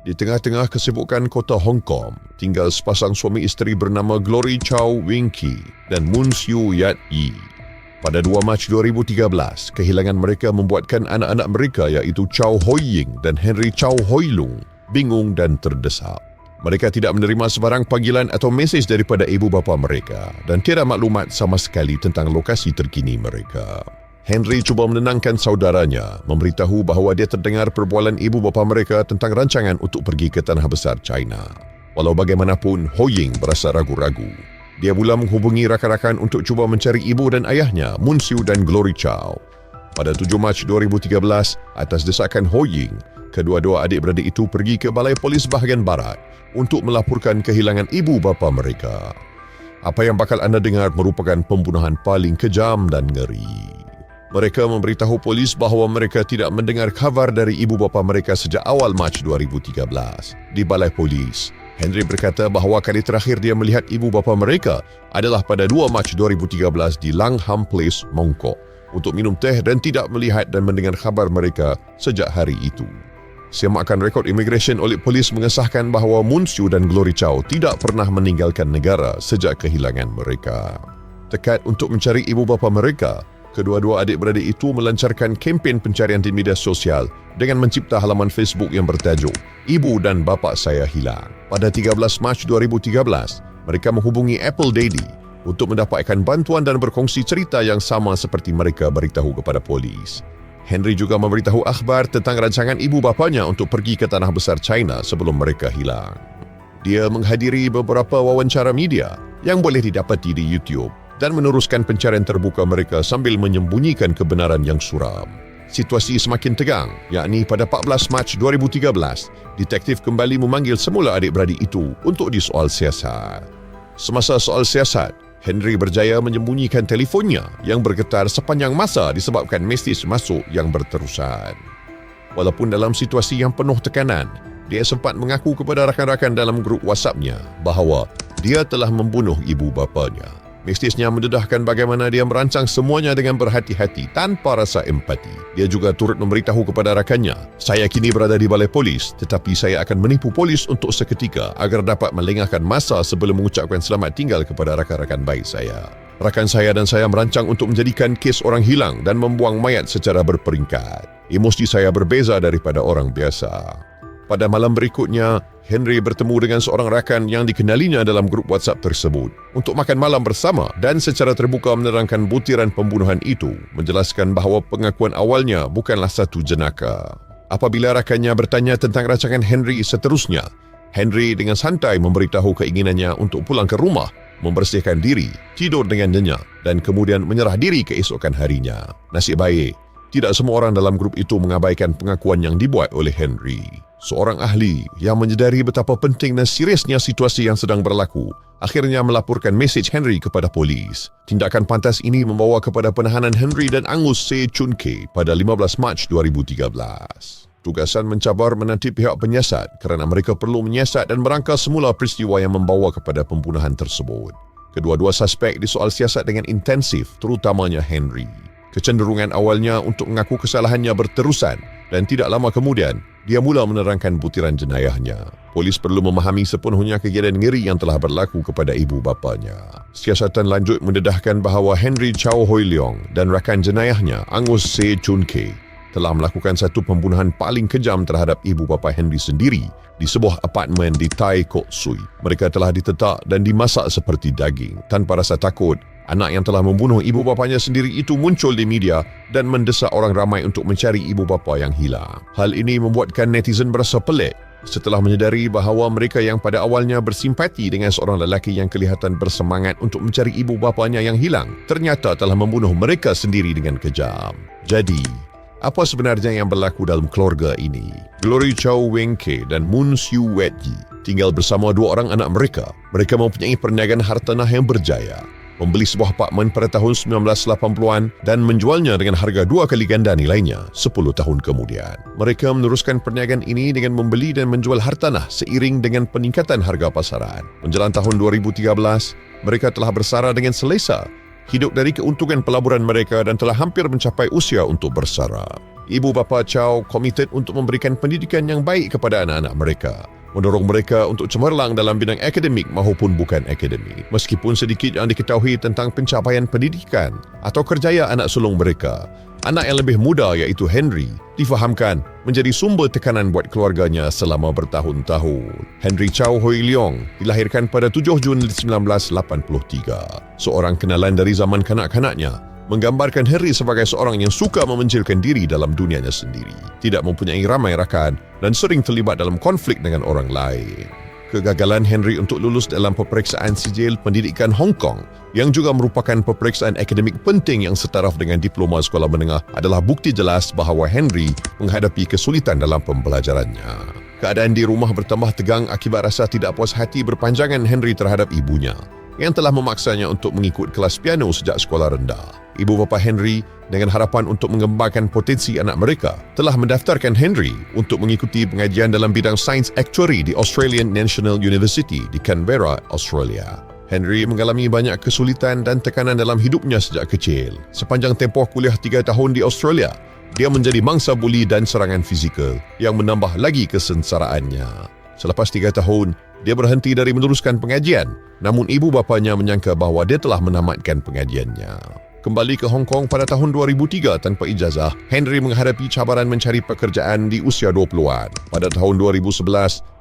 Di tengah-tengah kesibukan kota Hong Kong, tinggal sepasang suami isteri bernama Glory Chow Wing Ki dan Moon Siu Yat Yi. Pada 2 Mac 2013, kehilangan mereka membuatkan anak-anak mereka iaitu Chow Hoi Ying dan Henry Chow Hoi Lung bingung dan terdesak. Mereka tidak menerima sebarang panggilan atau mesej daripada ibu bapa mereka dan tiada maklumat sama sekali tentang lokasi terkini mereka. Henry cuba menenangkan saudaranya, memberitahu bahawa dia terdengar perbualan ibu bapa mereka tentang rancangan untuk pergi ke tanah besar China. Walau bagaimanapun, Ho Ying berasa ragu-ragu. Dia mula menghubungi rakan-rakan untuk cuba mencari ibu dan ayahnya, Moon Siu dan Glory Chow. Pada 7 Mac 2013, atas desakan Ho Ying, kedua-dua adik-beradik itu pergi ke Balai Polis Bahagian Barat untuk melaporkan kehilangan ibu bapa mereka. Apa yang bakal anda dengar merupakan pembunuhan paling kejam dan ngeri. Mereka memberitahu polis bahawa mereka tidak mendengar khabar dari ibu bapa mereka sejak awal Mac 2013. Di balai polis, Henry berkata bahawa kali terakhir dia melihat ibu bapa mereka adalah pada 2 Mac 2013 di Langham Place, Mongkok untuk minum teh dan tidak melihat dan mendengar khabar mereka sejak hari itu. Semakan rekod imigresen oleh polis mengesahkan bahawa Moon Siu dan Glory Chow tidak pernah meninggalkan negara sejak kehilangan mereka. Tekad untuk mencari ibu bapa mereka, kedua-dua adik-beradik itu melancarkan kempen pencarian di media sosial dengan mencipta halaman Facebook yang bertajuk Ibu dan Bapa Saya Hilang. Pada 13 Mac 2013, mereka menghubungi Apple Daily untuk mendapatkan bantuan dan berkongsi cerita yang sama seperti mereka beritahu kepada polis. Henry juga memberitahu akhbar tentang rancangan ibu bapanya untuk pergi ke tanah besar China sebelum mereka hilang. Dia menghadiri beberapa wawancara media yang boleh didapati di YouTube dan meneruskan pencarian terbuka mereka sambil menyembunyikan kebenaran yang suram. Situasi semakin tegang, yakni pada 14 Mac 2013, detektif kembali memanggil semula adik-beradik itu untuk disoal siasat. Semasa soal siasat, Henry berjaya menyembunyikan telefonnya yang bergetar sepanjang masa disebabkan mesej masuk yang berterusan. Walaupun dalam situasi yang penuh tekanan, dia sempat mengaku kepada rakan-rakan dalam grup WhatsApp-nya bahawa dia telah membunuh ibu bapanya. Mesejnya mendedahkan bagaimana dia merancang semuanya dengan berhati-hati tanpa rasa empati. Dia juga turut memberitahu kepada rakannya, "Saya kini berada di balai polis, tetapi saya akan menipu polis untuk seketika agar dapat melengahkan masa sebelum mengucapkan selamat tinggal kepada rakan-rakan baik saya. Rakan saya dan saya merancang untuk menjadikan kes orang hilang dan membuang mayat secara berperingkat. Emosi saya berbeza daripada orang biasa." Pada malam berikutnya, Henry bertemu dengan seorang rakan yang dikenalinya dalam grup WhatsApp tersebut untuk makan malam bersama dan secara terbuka menerangkan butiran pembunuhan itu, menjelaskan bahawa pengakuan awalnya bukanlah satu jenaka. Apabila rakannya bertanya tentang rancangan Henry seterusnya, Henry dengan santai memberitahu keinginannya untuk pulang ke rumah, membersihkan diri, tidur dengan nyenyak dan kemudian menyerah diri keesokan harinya. Nasib baik, tidak semua orang dalam grup itu mengabaikan pengakuan yang dibuat oleh Henry. Seorang ahli yang menyedari betapa penting dan seriusnya situasi yang sedang berlaku akhirnya melaporkan mesej Henry kepada polis. Tindakan pantas ini membawa kepada penahanan Henry dan Angus Se Chun Kei pada 15 Mac 2013. Tugasan mencabar menanti pihak penyiasat kerana mereka perlu menyiasat dan merangka semula peristiwa yang membawa kepada pembunuhan tersebut. Kedua-dua suspek disoal siasat dengan intensif, terutamanya Henry. Kecenderungan awalnya untuk mengaku kesalahannya berterusan dan tidak lama kemudian, dia mula menerangkan butiran jenayahnya. Polis perlu memahami sepenuhnya kejadian ngeri yang telah berlaku kepada ibu bapanya. Siasatan lanjut mendedahkan bahawa Henry Chow Hoi Leong dan rakan jenayahnya Angus Se Chun Kei telah melakukan satu pembunuhan paling kejam terhadap ibu bapa Henry sendiri di sebuah apartmen di Tai Kok Sui. Mereka telah ditetak dan dimasak seperti daging. Tanpa rasa takut, anak yang telah membunuh ibu bapanya sendiri itu muncul di media dan mendesak orang ramai untuk mencari ibu bapa yang hilang. Hal ini membuatkan netizen berasa pelik setelah menyedari bahawa mereka yang pada awalnya bersimpati dengan seorang lelaki yang kelihatan bersemangat untuk mencari ibu bapanya yang hilang ternyata telah membunuh mereka sendiri dengan kejam. Jadi, apa sebenarnya yang berlaku dalam keluarga ini? Glory Chow Wing Kei dan Moon Siu Yat Yi tinggal bersama dua orang anak mereka. Mereka mempunyai perniagaan hartanah yang berjaya, membeli sebuah apartmen pada tahun 1980-an dan menjualnya dengan harga 2 kali ganda nilainya 10 tahun kemudian. Mereka meneruskan perniagaan ini dengan membeli dan menjual hartanah seiring dengan peningkatan harga pasaran. Menjelang tahun 2013, mereka telah bersara dengan selesa, hidup dari keuntungan pelaburan mereka dan telah hampir mencapai usia untuk bersara. Ibu bapa Chow komited untuk memberikan pendidikan yang baik kepada anak-anak mereka, mendorong mereka untuk cemerlang dalam bidang akademik maupun bukan akademik. Meskipun sedikit yang diketahui tentang pencapaian pendidikan atau kerjaya anak sulung mereka, anak yang lebih muda iaitu Henry difahamkan menjadi sumber tekanan buat keluarganya selama bertahun-tahun. Henry Chow Hoi Leong dilahirkan pada 7 Jun 1983. Seorang kenalan dari zaman kanak-kanaknya menggambarkan Henry sebagai seorang yang suka memencilkan diri dalam dunianya sendiri, tidak mempunyai ramai rakan dan sering terlibat dalam konflik dengan orang lain. Kegagalan Henry untuk lulus dalam peperiksaan sijil pendidikan Hong Kong yang juga merupakan peperiksaan akademik penting yang setaraf dengan diploma sekolah menengah adalah bukti jelas bahawa Henry menghadapi kesulitan dalam pembelajarannya. Keadaan di rumah bertambah tegang akibat rasa tidak puas hati berpanjangan Henry terhadap ibunya yang telah memaksanya untuk mengikut kelas piano sejak sekolah rendah. Ibu bapa Henry dengan harapan untuk mengembangkan potensi anak mereka telah mendaftarkan Henry untuk mengikuti pengajian dalam bidang sains actuary di Australian National University di Canberra, Australia. Henry mengalami banyak kesulitan dan tekanan dalam hidupnya sejak kecil. Sepanjang tempoh kuliah 3 tahun di Australia, dia menjadi mangsa buli dan serangan fizikal yang menambah lagi kesengsaraannya. Selepas 3 tahun, dia berhenti dari meneruskan pengajian, namun ibu bapanya menyangka bahawa dia telah menamatkan pengajiannya. Kembali ke Hong Kong pada tahun 2003 tanpa ijazah, Henry menghadapi cabaran mencari pekerjaan di usia 20-an. Pada tahun 2011,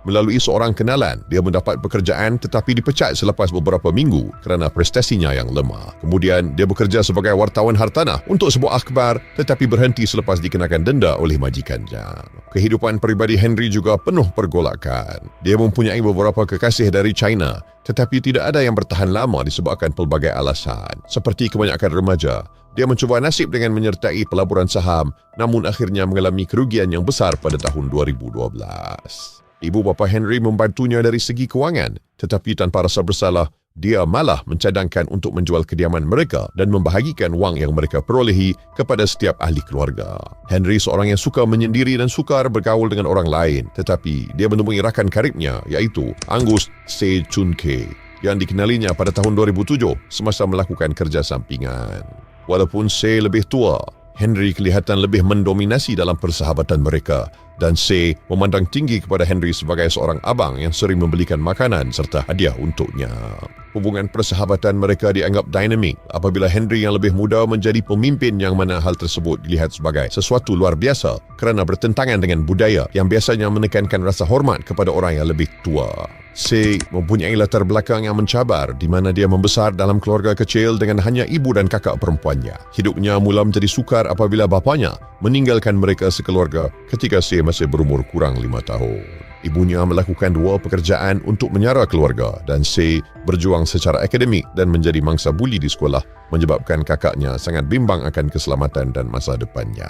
melalui seorang kenalan, dia mendapat pekerjaan tetapi dipecat selepas beberapa minggu kerana prestasinya yang lemah. Kemudian, dia bekerja sebagai wartawan hartanah untuk sebuah akhbar tetapi berhenti selepas dikenakan denda oleh majikannya. Kehidupan peribadi Henry juga penuh pergolakan. Dia mempunyai beberapa kekasih dari China, tetapi tidak ada yang bertahan lama disebabkan pelbagai alasan. Seperti kebanyakan remaja, dia mencuba nasib dengan menyertai pelaburan saham, namun akhirnya mengalami kerugian yang besar pada tahun 2012. Ibu bapa Henry membantunya dari segi kewangan, tetapi tanpa rasa bersalah, dia malah mencadangkan untuk menjual kediaman mereka dan membahagikan wang yang mereka perolehi kepada setiap ahli keluarga. Henry seorang yang suka menyendiri dan sukar bergaul dengan orang lain, tetapi dia menemui rakan karibnya iaitu Angus Se Chun Ke yang dikenalinya pada tahun 2007 semasa melakukan kerja sampingan. Walaupun Se lebih tua, Henry kelihatan lebih mendominasi dalam persahabatan mereka dan Se memandang tinggi kepada Henry sebagai seorang abang yang sering membelikan makanan serta hadiah untuknya. Hubungan persahabatan mereka dianggap dinamik apabila Henry yang lebih muda menjadi pemimpin, yang mana hal tersebut dilihat sebagai sesuatu luar biasa kerana bertentangan dengan budaya yang biasanya menekankan rasa hormat kepada orang yang lebih tua. Se mempunyai latar belakang yang mencabar di mana dia membesar dalam keluarga kecil dengan hanya ibu dan kakak perempuannya. Hidupnya mula menjadi sukar apabila bapanya meninggalkan mereka sekeluarga ketika Se masih berumur kurang 5 tahun. Ibunya melakukan 2 pekerjaan untuk menyara keluarga dan Se berjuang secara akademik dan menjadi mangsa buli di sekolah, menyebabkan kakaknya sangat bimbang akan keselamatan dan masa depannya.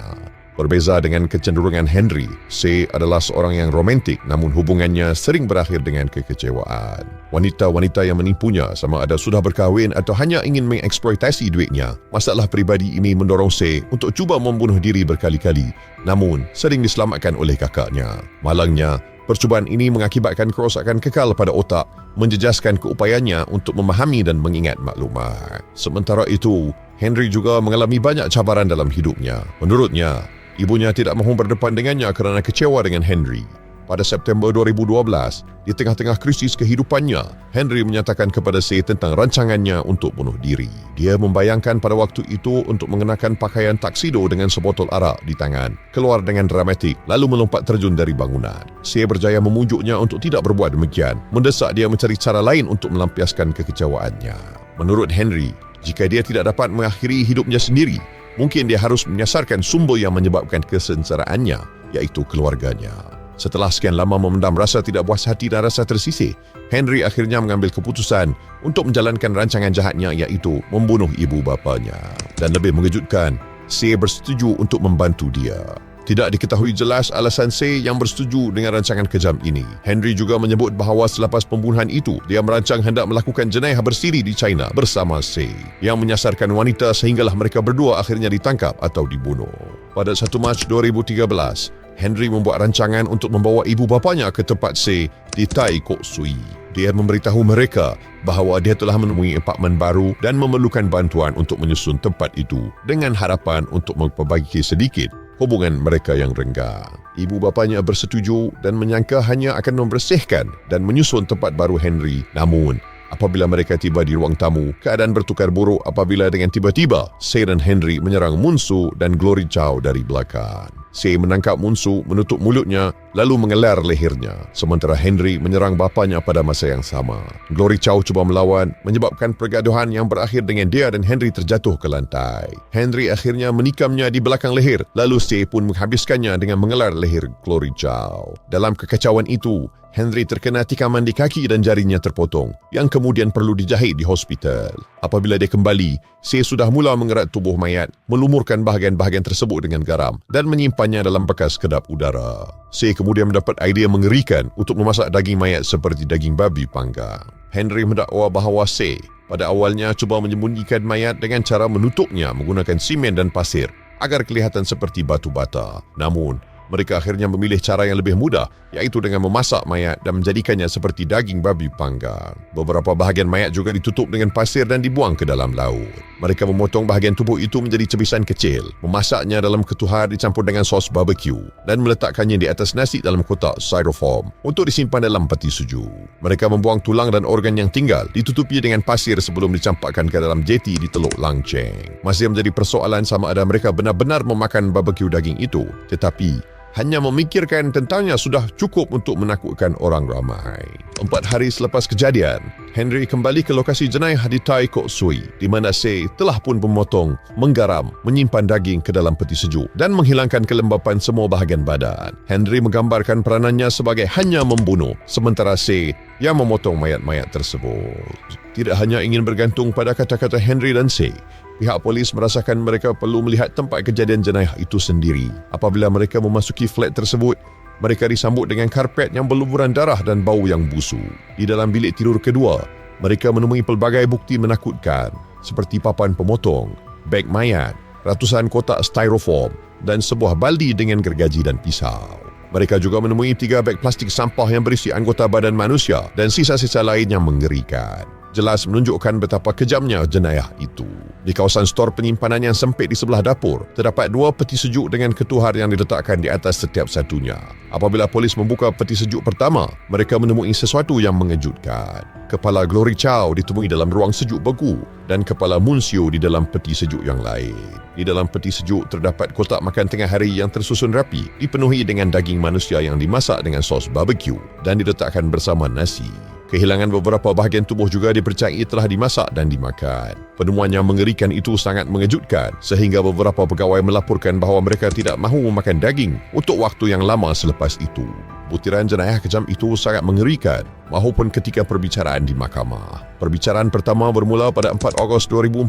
Berbeza dengan kecenderungan Henry, Se adalah seorang yang romantik namun hubungannya sering berakhir dengan kekecewaan. Wanita-wanita yang menipunya sama ada sudah berkahwin atau hanya ingin mengeksploitasi duitnya. Masalah peribadi ini mendorong Se untuk cuba membunuh diri berkali-kali, namun sering diselamatkan oleh kakaknya. Malangnya, percubaan ini mengakibatkan kerosakan kekal pada otak, menjejaskan keupayanya untuk memahami dan mengingat maklumat. Sementara itu, Henry juga mengalami banyak cabaran dalam hidupnya. Menurutnya, ibunya tidak mahu berdepan dengannya kerana kecewa dengan Henry. Pada September 2012, di tengah-tengah krisis kehidupannya, Henry menyatakan kepada Se tentang rancangannya untuk bunuh diri. Dia membayangkan pada waktu itu untuk mengenakan pakaian taksido dengan sebotol arak di tangan, keluar dengan dramatik, lalu melompat terjun dari bangunan. Se berjaya memujuknya untuk tidak berbuat demikian, mendesak dia mencari cara lain untuk melampiaskan kekecewaannya. Menurut Henry, jika dia tidak dapat mengakhiri hidupnya sendiri, mungkin dia harus menyasarkan sumber yang menyebabkan kesengsaraannya, iaitu keluarganya. Setelah sekian lama memendam rasa tidak puas hati dan rasa tersisih, Henry akhirnya mengambil keputusan untuk menjalankan rancangan jahatnya, iaitu membunuh ibu bapanya. Dan lebih mengejutkan, Se bersetuju untuk membantu dia. Tidak diketahui jelas alasan Se yang bersetuju dengan rancangan kejam ini. Henry juga menyebut bahawa selepas pembunuhan itu, dia merancang hendak melakukan jenayah bersiri di China bersama Se yang menyasarkan wanita sehinggalah mereka berdua akhirnya ditangkap atau dibunuh. Pada 1 Mac 2013, Henry membuat rancangan untuk membawa ibu bapanya ke tempat Se di Tai Kok Sui. Dia memberitahu mereka bahawa dia telah menemui apartmen baru dan memerlukan bantuan untuk menyusun tempat itu dengan harapan untuk memperbaiki sedikit hubungan mereka yang renggang. Ibu bapanya bersetuju dan menyangka hanya akan membersihkan dan menyusun tempat baru Henry. Namun, apabila mereka tiba di ruang tamu, keadaan bertukar buruk apabila dengan tiba-tiba Say dan Henry menyerang Munsu dan Glory Chow dari belakang. Say menangkap Munsu, menutup mulutnya, lalu mengelar lehernya. Sementara Henry menyerang bapanya pada masa yang sama. Glory Chow cuba melawan, menyebabkan pergaduhan yang berakhir dengan dia dan Henry terjatuh ke lantai. Henry akhirnya menikamnya di belakang leher, lalu Say pun menghabiskannya dengan mengelar leher Glory Chow. Dalam kekacauan itu, Henry terkena tikaman di kaki dan jarinya terpotong, yang kemudian perlu dijahit di hospital. Apabila dia kembali, Say sudah mula mengerat tubuh mayat, melumurkan bahagian-bahagian tersebut dengan garam dan menyimpannya dalam bekas kedap udara. Say kemudian mendapat idea mengerikan untuk memasak daging mayat seperti daging babi panggang. Henry mendakwa bahawa Say pada awalnya cuba menyembunyikan mayat dengan cara menutupnya menggunakan simen dan pasir agar kelihatan seperti batu bata. Namun, mereka akhirnya memilih cara yang lebih mudah, iaitu dengan memasak mayat dan menjadikannya seperti daging babi panggang. Beberapa bahagian mayat juga ditutup dengan pasir dan dibuang ke dalam laut. Mereka memotong bahagian tubuh itu menjadi cebisan kecil, memasaknya dalam ketuhar dicampur dengan sos barbecue dan meletakkannya di atas nasi dalam kotak styrofoam untuk disimpan dalam peti suju. Mereka membuang tulang dan organ yang tinggal, ditutupi dengan pasir sebelum dicampakkan ke dalam jeti di Teluk Langcheng. Masih menjadi persoalan sama ada mereka benar-benar memakan barbecue daging itu, tetapi hanya memikirkan tentangnya sudah cukup untuk menakutkan orang ramai. 4 hari selepas kejadian, Henry kembali ke lokasi jenayah di Tai Kok Sui, di mana Say telah pun memotong, menggaram, menyimpan daging ke dalam peti sejuk dan menghilangkan kelembapan semua bahagian badan. Henry menggambarkan peranannya sebagai hanya membunuh, sementara Say yang memotong mayat-mayat tersebut. Tidak hanya ingin bergantung pada kata-kata Henry dan Say, pihak polis merasakan mereka perlu melihat tempat kejadian jenayah itu sendiri. Apabila mereka memasuki flat tersebut, mereka disambut dengan karpet yang berlumuran darah dan bau yang busuk. Di dalam bilik tidur kedua, mereka menemui pelbagai bukti menakutkan seperti papan pemotong, beg mayat, ratusan kotak styrofoam dan sebuah baldi dengan gergaji dan pisau. Mereka juga menemui 3 beg plastik sampah yang berisi anggota badan manusia dan sisa-sisa lain yang mengerikan. Jelas menunjukkan betapa kejamnya jenayah itu. Di kawasan stor penyimpanan yang sempit di sebelah dapur, terdapat 2 peti sejuk dengan ketuhar yang diletakkan di atas setiap satunya. Apabila polis membuka peti sejuk pertama, mereka menemui sesuatu yang mengejutkan. Kepala Glory Chow ditemui dalam ruang sejuk beku dan kepala Munsiu di dalam peti sejuk yang lain. Di dalam peti sejuk terdapat kotak makan tengah hari yang tersusun rapi, dipenuhi dengan daging manusia yang dimasak dengan sos barbecue dan diletakkan bersama nasi. Kehilangan beberapa bahagian tubuh juga dipercayai telah dimasak dan dimakan. Penemuan yang mengerikan itu sangat mengejutkan sehingga beberapa pegawai melaporkan bahawa mereka tidak mahu memakan daging untuk waktu yang lama selepas itu. Butiran jenayah kejam itu sangat mengerikan maupun ketika perbicaraan di mahkamah. Perbicaraan pertama bermula pada 4 Ogos 2014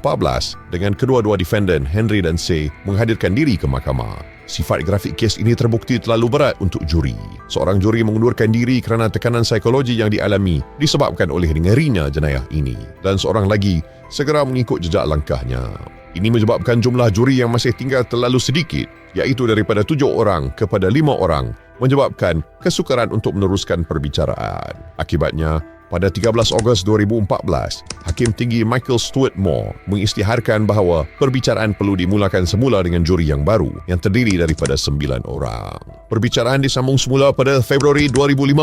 dengan kedua-dua defendant Henry dan Say menghadirkan diri ke mahkamah. Sifat grafik kes ini terbukti terlalu berat untuk juri. Seorang juri mengundurkan diri kerana tekanan psikologi yang dialami disebabkan oleh ngerinya jenayah ini. Dan seorang lagi segera mengikut jejak langkahnya. Ini menyebabkan jumlah juri yang masih tinggal terlalu sedikit, iaitu daripada 7 orang kepada 5 orang, menyebabkan kesukaran untuk meneruskan perbicaraan. Akibatnya, pada 13 Ogos 2014, Hakim Tinggi Michael Stuart Moore mengisytiharkan bahawa perbicaraan perlu dimulakan semula dengan juri yang baru yang terdiri daripada 9 orang. Perbicaraan disambung semula pada Februari 2015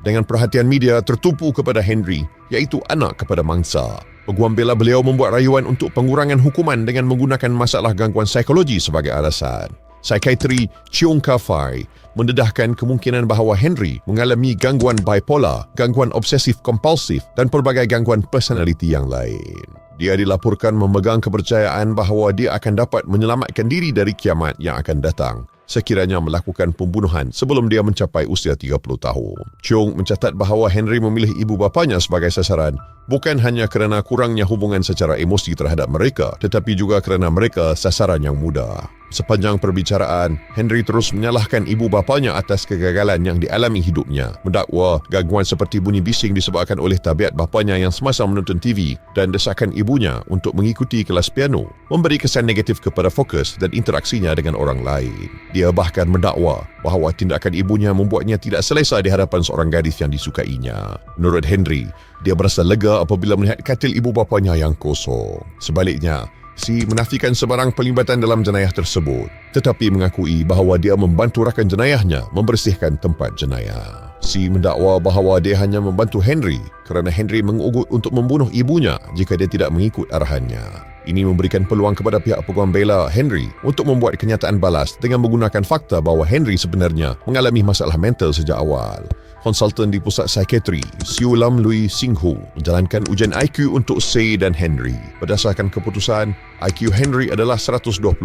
dengan perhatian media tertumpu kepada Henry, iaitu anak kepada mangsa. Peguam bela beliau membuat rayuan untuk pengurangan hukuman dengan menggunakan masalah gangguan psikologi sebagai alasan. Psikiatri Cheung Ka-fai mendedahkan kemungkinan bahawa Henry mengalami gangguan bipolar, gangguan obsesif-kompulsif dan pelbagai gangguan personaliti yang lain. Dia dilaporkan memegang kepercayaan bahawa dia akan dapat menyelamatkan diri dari kiamat yang akan datang sekiranya melakukan pembunuhan sebelum dia mencapai usia 30 tahun. Cheung mencatat bahawa Henry memilih ibu bapanya sebagai sasaran bukan hanya kerana kurangnya hubungan secara emosi terhadap mereka, tetapi juga kerana mereka sasaran yang mudah. Sepanjang perbicaraan, Henry terus menyalahkan ibu bapanya atas kegagalan yang dialami hidupnya, mendakwa gangguan seperti bunyi bising disebabkan oleh tabiat bapanya yang semasa menonton TV dan desakan ibunya untuk mengikuti kelas piano, memberi kesan negatif kepada fokus dan interaksinya dengan orang lain. Dia bahkan mendakwa bahawa tindakan ibunya membuatnya tidak selesa di hadapan seorang gadis yang disukainya. Menurut Henry, dia berasa lega apabila melihat katil ibu bapanya yang kosong. Sebaliknya, Si menafikan sebarang pelibatan dalam jenayah tersebut, tetapi mengakui bahawa dia membantu rakan jenayahnya membersihkan tempat jenayah. Si mendakwa bahawa dia hanya membantu Henry kerana Henry mengugut untuk membunuh ibunya jika dia tidak mengikut arahannya. Ini memberikan peluang kepada pihak peguam bela Henry untuk membuat kenyataan balas dengan menggunakan fakta bahawa Henry sebenarnya mengalami masalah mental sejak awal. Konsultan di Pusat Psikiatri, Siu Lam Lui Sing Hu, menjalankan ujian IQ untuk Say dan Henry. Berdasarkan keputusan, IQ Henry adalah 126,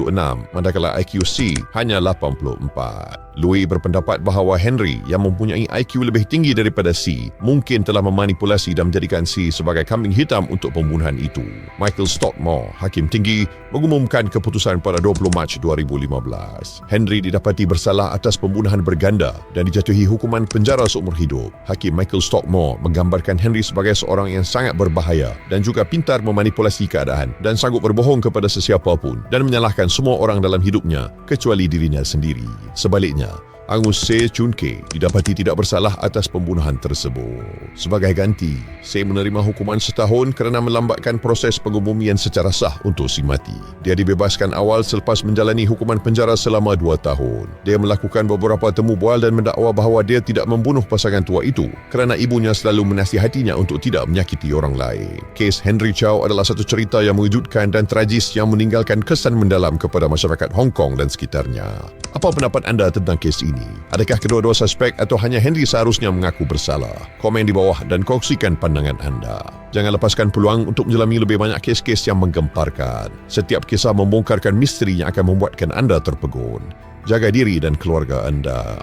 manakala IQ C hanya 84. Lui berpendapat bahawa Henry yang mempunyai IQ lebih tinggi daripada C mungkin telah memanipulasi dan menjadikan C sebagai kambing hitam untuk pembunuhan itu. Michael Stockmore, hakim tinggi, mengumumkan keputusan pada 20 Mac 2015. Henry didapati bersalah atas pembunuhan berganda dan dijatuhi hukuman penjara seumur hidup. Hakim Michael Stockmore menggambarkan Henry sebagai seorang yang sangat berbahaya dan juga pintar memanipulasi keadaan dan sanggup berbohong kepada sesiapa pun dan menyalahkan semua orang dalam hidupnya kecuali dirinya sendiri. Sebaliknya, Angus Se Chun Ke didapati tidak bersalah atas pembunuhan tersebut. Sebagai ganti, Se menerima hukuman setahun kerana melambatkan proses pengumumian secara sah untuk si mati. Dia dibebaskan awal selepas menjalani hukuman penjara selama 2 tahun. Dia melakukan beberapa temu bual dan mendakwa bahawa dia tidak membunuh pasangan tua itu kerana ibunya selalu menasihatinya untuk tidak menyakiti orang lain. Kes Henry Chow adalah satu cerita yang mengejutkan dan tragis yang meninggalkan kesan mendalam kepada masyarakat Hong Kong dan sekitarnya. Apa pendapat anda tentang kes ini? Adakah kedua-dua suspek atau hanya Henry seharusnya mengaku bersalah? Komen di bawah dan kongsikan pandangan anda. Jangan lepaskan peluang untuk menjelami lebih banyak kes-kes yang menggemparkan. Setiap kisah membongkarkan misteri yang akan membuatkan anda terpegun. Jaga diri dan keluarga anda.